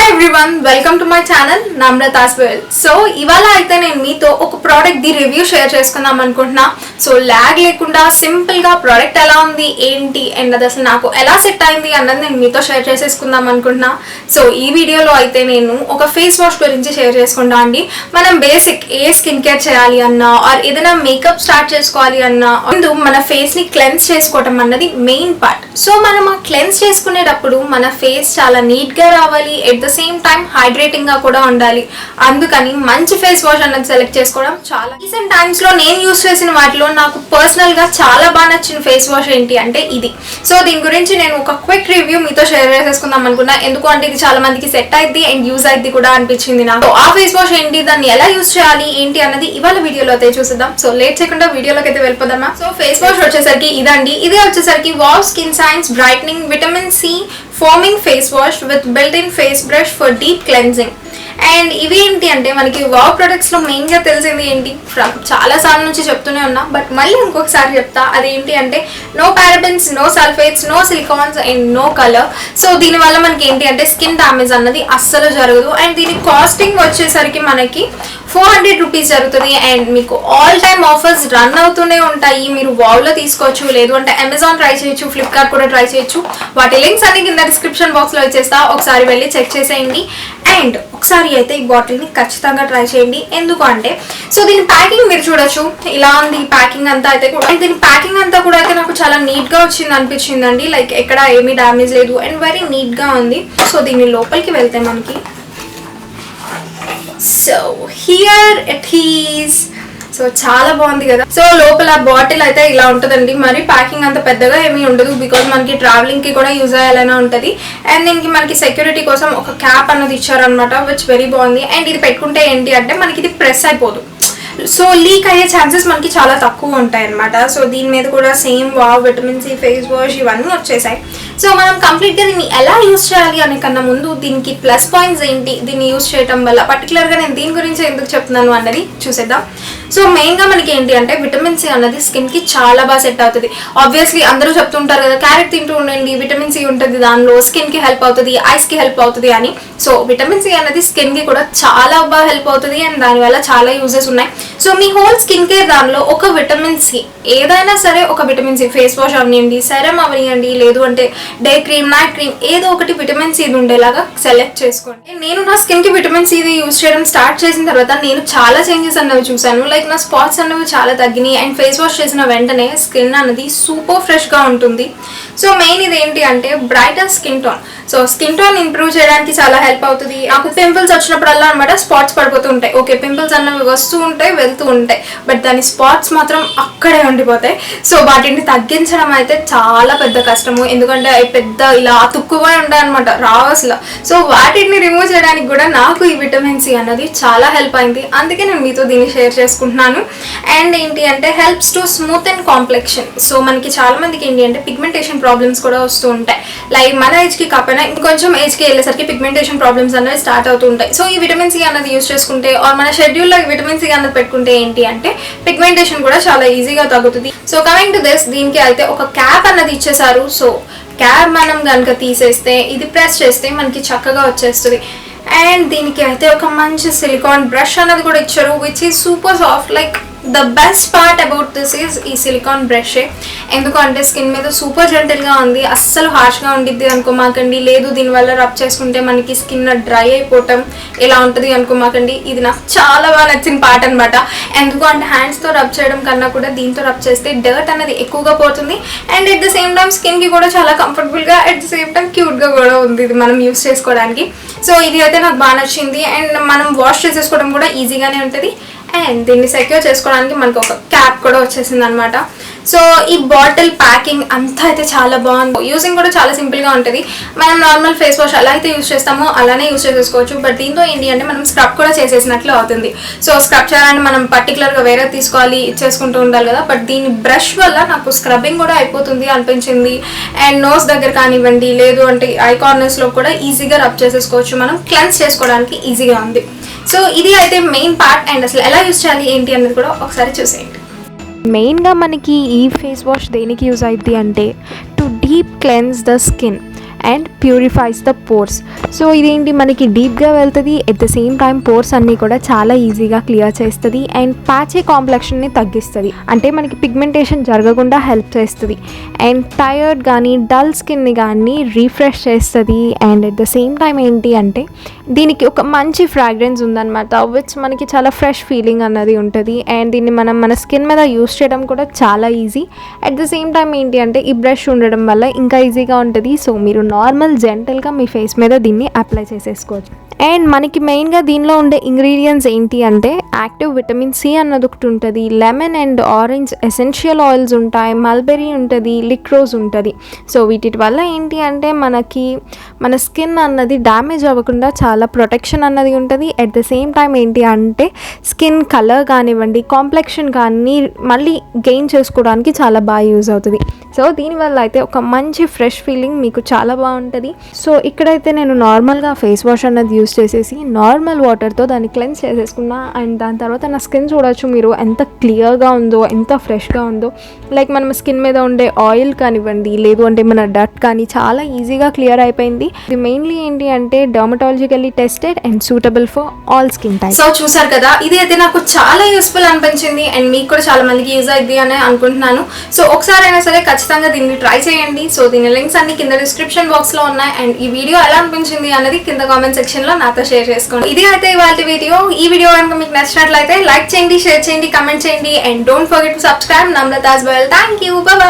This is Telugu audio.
Everyone welcome to my channel Namrata swell. So ఇవాళ అయితే నేను మీతో ఒక ప్రోడక్ట్ ది రివ్యూ షేర్ చేసుకుందాం అనుకుంటున్నా. సో ల్యాగ్ లేకుండా సింపుల్ గా ప్రోడక్ట్ ఎలా ఉంది ఏంటి అండ్ అది అసలు నాకు ఎలా సెట్ అయింది అన్నది నేను మీతో షేర్ చేసేసుకుందాం అనుకుంటున్నా. సో ఈ వీడియోలో అయితే నేను ఒక ఫేస్ వాష్ గురించి షేర్ చేసుకుంటా అండి. మనం బేసిక్ ఏ స్కిన్ కేర్ చేయాలి అన్నా ఆర్ ఏదైనా మేకప్ స్టార్ట్ చేసుకోవాలి అన్నా ముందు మన ఫేస్ ని క్లెన్స్ చేసుకోవటం అన్నది మెయిన్ పార్ట్. సో మనం ఆ క్లెన్స్ చేసుకునేటప్పుడు మన ఫేస్ చాలా నీట్ గా రావాలి, at the same time hydrating గా కూడా ఉండాలి. అందుకని మంచి ఫేస్ వాష్ అన్నది సెలెక్ట్ చేసుకోవడం చాలా. రీసెంట్ టైమ్స్ లో నేను యూస్ చేసిన వాటిలో నాకు పర్సనల్ గా చాలా బాగా నచ్చిన ఫేస్ వాష్ ఏంటి అంటే ఇది. సో దీని గురించి నేను ఒక క్విక్ రివ్యూ మీతో షేర్ చేసేసుకుందాం అనుకున్నా. ఎందుకు అంటే ఇది చాలా మందికి సెట్ అయింది అండ్ యూజ్ అయింది కూడా అనిపించింది నాకు. ఆ ఫేస్ వాష్ ఏంటి, దాన్ని ఎలా యూజ్ చేయాలి ఏంటి అన్నది ఇవాళ వీడియోలో అయితే చూసేద్దాం. సో లేట్ చేయకుండా వీడియోలోకి అయితే వెళ్ళిపోదామా. సో ఫేస్ వాష్ వచ్చేసరికి ఇదండి. ఇదే వచ్చేసరికి wow skin science brightening vitamin C foaming face wash with built in face brush for deep cleansing. And ఇవి ఏంటి అంటే మనకి వావ్ ప్రొడక్ట్స్ లో మెయిన్ గా తెలిసింది ఏంటి, చాలా సార్లు నుంచి చెప్తూనే ఉన్నా బట్ మళ్ళీ ఇంకొకసారి చెప్తా. అదేంటి అంటే no parabens, no sulphates, no silicones and no colour. So దీనివల్ల మనకి ఏంటి అంటే స్కిన్ డామేజ్ అన్నది అస్సలు జరగదు. అండ్ దీని కాస్టింగ్ వచ్చేసరికి మనకి 400 రూపీస్ జరుగుతుంది. అండ్ మీకు ఆల్ టైమ్ ఆఫర్స్ రన్ అవుతూనే ఉంటాయి. మీరు వావ్లో తీసుకోవచ్చు, లేదు అంటే అమెజాన్ ట్రై చేయొచ్చు, ఫ్లిప్కార్ట్ కూడా ట్రై చేయొచ్చు. వాటి లింక్స్ అన్ని కింద డిస్క్రిప్షన్ బాక్స్ లో ఇచ్చేస్తా, ఒకసారి వెళ్ళి చెక్ చేసేయండి. అండ్ ఒకసారి అయితే ఈ బాటిల్ని ఖచ్చితంగా ట్రై చేయండి. ఎందుకు అంటే సో దీని ప్యాకింగ్ మీరు చూడొచ్చు, ఇలా ఉంది ప్యాకింగ్ అంతా అయితే కూడా. దీని ప్యాకింగ్ అంతా కూడా అయితే నాకు చాలా నీట్ గా వచ్చింది అనిపించిందండి. లైక్ ఎక్కడ ఏమీ డ్యామేజ్ లేదు అండ్ వెరీ నీట్ గా ఉంది. సో దీని లోపలికి వెళ్తే మనకి so here it is. So చాలా బాగుంది కదా. సో లోపల బాటిల్ అయితే ఇలా ఉంటుందండి. మరి ప్యాకింగ్ అంత పెద్దగా ఏమీ ఉండదు బికాజ్ మనకి ట్రావెలింగ్ కి కూడా యూజ్ అయ్యాలనే ఉంటుంది. అండ్ దీనికి మనకి సెక్యూరిటీ కోసం ఒక క్యాప్ అన్నది ఇచ్చారనమాట, విచ్ వెరీ బాగుంది. అండ్ ఇది పెట్టుకుంటే ఏంటి అంటే మనకి ఇది ప్రెస్ అయిపోదు, సో లీక్ అయ్యే ఛాన్సెస్ మనకి చాలా తక్కువ ఉంటాయి అనమాట. సో దీని మీద కూడా same wow vitamin C face wash ఇవన్నీ వచ్చేసాయి. సో మనం కంప్లీట్గా దీన్ని ఎలా యూజ్ చేయాలి అనే కన్నా ముందు దీనికి ప్లస్ పాయింట్స్ ఏంటి, దీన్ని యూజ్ చేయడం వల్ల పర్టికులర్గా నేను దీని గురించి ఎందుకు చెప్తున్నాను అన్నది చూసేద్దాం. సో మెయిన్గా మనకి ఏంటి అంటే విటమిన్ సి అన్నది స్కిన్కి చాలా బాగా సెట్ అవుతుంది. ఆబ్వియస్లీ అందరూ చెప్తుంటారు కదా క్యారెట్ తింటూ ఉండండి, విటమిన్ సి ఉంటుంది దానిలో, స్కిన్కి హెల్ప్ అవుతుంది, ఐస్కి హెల్ప్ అవుతుంది అని. సో విటమిన్ సి అనేది స్కిన్కి కూడా చాలా బాగా హెల్ప్ అవుతుంది అండ్ దానివల్ల చాలా యూజెస్ ఉన్నాయి. సో మీ హోల్ స్కిన్ కేర్ దానిలో ఒక విటమిన్ సి ఏదైనా సరే, ఒక విటమిన్ సి ఫేస్ వాష్ అవనివ్వండి, సెరం అవనివ్వండి, లేదు అంటే డే క్రీమ్, నైట్ క్రీమ్, ఏదో ఒకటి విటమిన్ సి ఉండేలాగా సెలెక్ట్ చేసుకోండి. నేను నా స్కిన్ కి విటమిన్ సి యూజ్ చేయడం స్టార్ట్ చేసిన తర్వాత నేను చాలా చేంజెస్ అన్నవి చూసాను. లైక్ నా స్పాట్స్ అన్నవి చాలా తగ్గినాయి అండ్ ఫేస్ వాష్ చేసిన వెంటనే స్కిన్ అనేది సూపర్ ఫ్రెష్ గా ఉంటుంది. సో మెయిన్ ఇది ఏంటి అంటే brighter skin tone. So skin tone improve చేయడానికి చాలా హెల్ప్ అవుతుంది. నాకు పింపుల్స్ వచ్చినప్పుడల్లా అనమాట స్పాట్స్ పడిపోతూ ఉంటాయి. ఓకే పింపుల్స్ అన్నవి వస్తూ ఉంటాయి వెళ్తూ ఉంటాయి బట్ దాని స్పాట్స్ మాత్రం అక్కడే ఉండిపోతాయి. సో వాటిని తగ్గించడం అయితే చాలా పెద్ద కష్టము, ఎందుకంటే అవి పెద్ద ఇలా తుక్కుపోయి ఉంటాయి అనమాట, రావు అసలు. సో వాటిని రిమూవ్ చేయడానికి కూడా నాకు ఈ విటమిన్ సి అన్నది చాలా హెల్ప్ అయింది. అందుకే నేను మీతో దీన్ని షేర్ చేసుకుంటున్నాను. అండ్ ఏంటి అంటే helps to smooth and complexion. So మనకి చాలా మందికి ఏంటి అంటే పిగ్మెంటేషన్ ప్రాబ్లమ్స్ కూడా వస్తూ ఉంటాయి. లైక్ మన ఏజ్కి కాకపోయినా ఇంకొంచెం ఏజ్కి వెళ్ళేసరికి పిగ్మెంటేషన్ ప్రాబ్లమ్స్ అనేవి స్టార్ట్ అవుతూ ఉంటాయి. సో ఈ విటమిన్ సి అన్నది యూజ్ చేసుకుంటే ఆర్ మన షెడ్యూల్లో విటమిన్ సి అన్నది పెట్టుకుంటే ఏంటి అంటే పిగ్మెంటేషన్ కూడా చాలా ఈజీగా తగ్గుతుంది. సో కమింగ్ టు దిస్, దీనికి అయితే ఒక క్యాప్ అన్నది ఇచ్చేసారు. సో క్యాప్ మనం కనుక తీసేస్తే ఇది ప్రెస్ చేస్తే మనకి చక్కగా వచ్చేస్తుంది. అండ్ దీనికి అయితే ఒక మంచి సిలికాన్ బ్రష్ అన్నది కూడా ఇచ్చారు which is super soft. Like the best part about this is ఈ సిలికాన్ బ్రషే. ఎందుకంటే స్కిన్ మీద సూపర్ జెంటల్గా ఉంది, అస్సలు హార్ష్గా ఉండిద్ది అనుకోమాకండి. లేదు దీనివల్ల రబ్ చేసుకుంటే మనకి స్కిన్ డ్రై అయిపోవటం ఇలా ఉంటుంది అనుకోమాకండి. ఇది నాకు చాలా బాగా నచ్చిన పార్ట్ అనమాట. ఎందుకు అంటే హ్యాండ్స్తో రబ్ చేయడం కన్నా కూడా దీంతో రబ్ చేస్తే డర్ట్ అనేది ఎక్కువగా పోతుంది and at the same time స్కిన్కి కూడా చాలా కంఫర్టబుల్గా అట్ ద సేమ్ టైం క్యూట్గా కూడా ఉంది ఇది మనం యూస్ చేసుకోవడానికి. సో ఇది అయితే నాకు బాగా నచ్చింది అండ్ మనం వాష్ చేసేసుకోవడం కూడా ఈజీగానే ఉంటుంది. అండ్ దీన్ని సెక్యూర్ చేసుకోవడానికి మనకు ఒక క్యాప్ కూడా వచ్చేసింది అనమాట. సో ఈ బాటిల్ ప్యాకింగ్ అంతా అయితే చాలా బాగుంది. యూజింగ్ కూడా చాలా సింపుల్గా ఉంటుంది. మనం నార్మల్ ఫేస్ వాష్ ఎలా అయితే యూజ్ చేస్తామో అలానే యూజ్ చేసేసుకోవచ్చు. బట్ దీంతో ఏంటి అంటే మనం స్క్రబ్ కూడా చేసేసినట్లు అవుతుంది. సో స్క్రబ్ చేయాలంటే మనం పర్టికులర్గా వేరే తీసుకోవాలి, చేసుకుంటూ ఉండాలి కదా. బట్ దీని బ్రష్ వల్ల నాకు స్క్రబ్బింగ్ కూడా అయిపోతుంది అనిపించింది. అండ్ నోస్ దగ్గర కానివ్వండి, లేదు అంటే ఐ కార్నర్స్లో కూడా ఈజీగా రబ్ చేసేసుకోవచ్చు. మనం క్లెన్స్ చేసుకోవడానికి ఈజీగా ఉంది. సో ఇది అయితే మెయిన్ పార్ట్. అండ్ అసలు ఎలా యూజ్ చేయాలి ఏంటి అన్నది కూడా ఒకసారి చూసేయండి. మెయిన్గా మనకి ఈ ఫేస్ వాష్ దేనికి యూజ్ అవుతుంది అంటే to deep cleanse the skin. And purifies the pores. So ఇదేంటి మనకి డీప్గా వెళ్తుంది, at the same time pores అన్నీ కూడా చాలా ఈజీగా క్లియర్ చేస్తుంది అండ్ ప్యాచీ కాంప్లెక్షన్ని తగ్గిస్తుంది, అంటే మనకి పిగ్మెంటేషన్ జరగకుండా హెల్ప్ చేస్తుంది అండ్ టైర్డ్ కానీ డల్ స్కిన్ని కానీ రీఫ్రెష్ చేస్తుంది. And at the same time ఏంటి అంటే దీనికి ఒక మంచి ఫ్రాగ్రెన్స్ ఉందన్నమాట, విచ్ మనకి చాలా ఫ్రెష్ ఫీలింగ్ అన్నది ఉంటుంది అండ్ దీన్ని మనం మన స్కిన్ మీద యూస్ చేయడం కూడా చాలా easy. At the same time ఏంటి అంటే ఈ బ్రష్ ఉండడం వల్ల ఇంకా ఈజీగా ఉంటుంది. సో మీరు నార్మల్ జెంటల్గా మీ ఫేస్ మీద దీన్ని అప్లై చేసేసుకోవచ్చు. అండ్ మనకి మెయిన్గా దీనిలో ఉండే ఇంగ్రీడియంట్స్ ఏంటి అంటే యాక్టివ్ విటమిన్ సి అన్నది ఒకటి ఉంటుంది, lemon and orange essential oils ఉంటాయి, మల్బెరీ ఉంటుంది, లిక్రోజ్ ఉంటుంది. సో వీటి వల్ల ఏంటి అంటే మనకి మన స్కిన్ అన్నది డ్యామేజ్ అవ్వకుండా చాలా ప్రొటెక్షన్ అన్నది ఉంటుంది. అట్ ద సేమ్ టైం ఏంటి అంటే స్కిన్ కలర్ కానివ్వండి, కాంప్లెక్షన్ కానీ మళ్ళీ గెయిన్ చేసుకోవడానికి చాలా బాగా యూజ్ అవుతుంది. సో దీనివల్ల అయితే ఒక మంచి ఫ్రెష్ ఫీలింగ్ మీకు చాలా బాగుంటుంది. సో ఇక్కడైతే నేను నార్మల్గా ఫేస్ వాష్ అన్నది యూజ్ చేసేసి నార్మల్ వాటర్తో దాన్ని క్లెన్స్ చేసేసుకున్నా అండ్ దాని తర్వాత నా స్కిన్ చూడొచ్చు మీరు ఎంత క్లియర్గా ఉందో, ఎంత ఫ్రెష్గా ఉందో. లైక్ మనం స్కిన్ మీద ఉండే ఆయిల్ కానివ్వండి, లేదు అంటే మన డట్ కానీ చాలా ఈజీగా క్లియర్ అయిపోయింది. ఇది మెయిన్లీ ఏంటి అంటే dermatologically tested and suitable for all skin type. So చూసారు కదా, ఇది అయితే నాకు చాలా యూస్ఫుల్ అనిపించింది అండ్ మీకు కూడా చాలా మందికి యూజ్ అయింది అని అనుకుంటున్నాను. సో ఒకసారి అయినా సరే ఖచ్చితంగా దీన్ని ట్రై చేయండి. సో దీని లింక్స్ అన్ని కింద డిస్క్రిప్షన్ బాక్స్ లో ఉన్నాయి అండ్ ఈ వీడియో ఎలా అనిపించింది అనేది కింద కామెంట్ సెక్షన్ లో నాతో షేర్ చేసుకోండి. ఇది అయితే ఇవాళ వీడియో. ఈ వీడియో కనుక మీకు నచ్చినట్లయితే లైక్ చేయండి, షేర్ చేయండి, కమెంట్ చేయండి and don't forget to subscribe Namrata as well. Thank you, bye.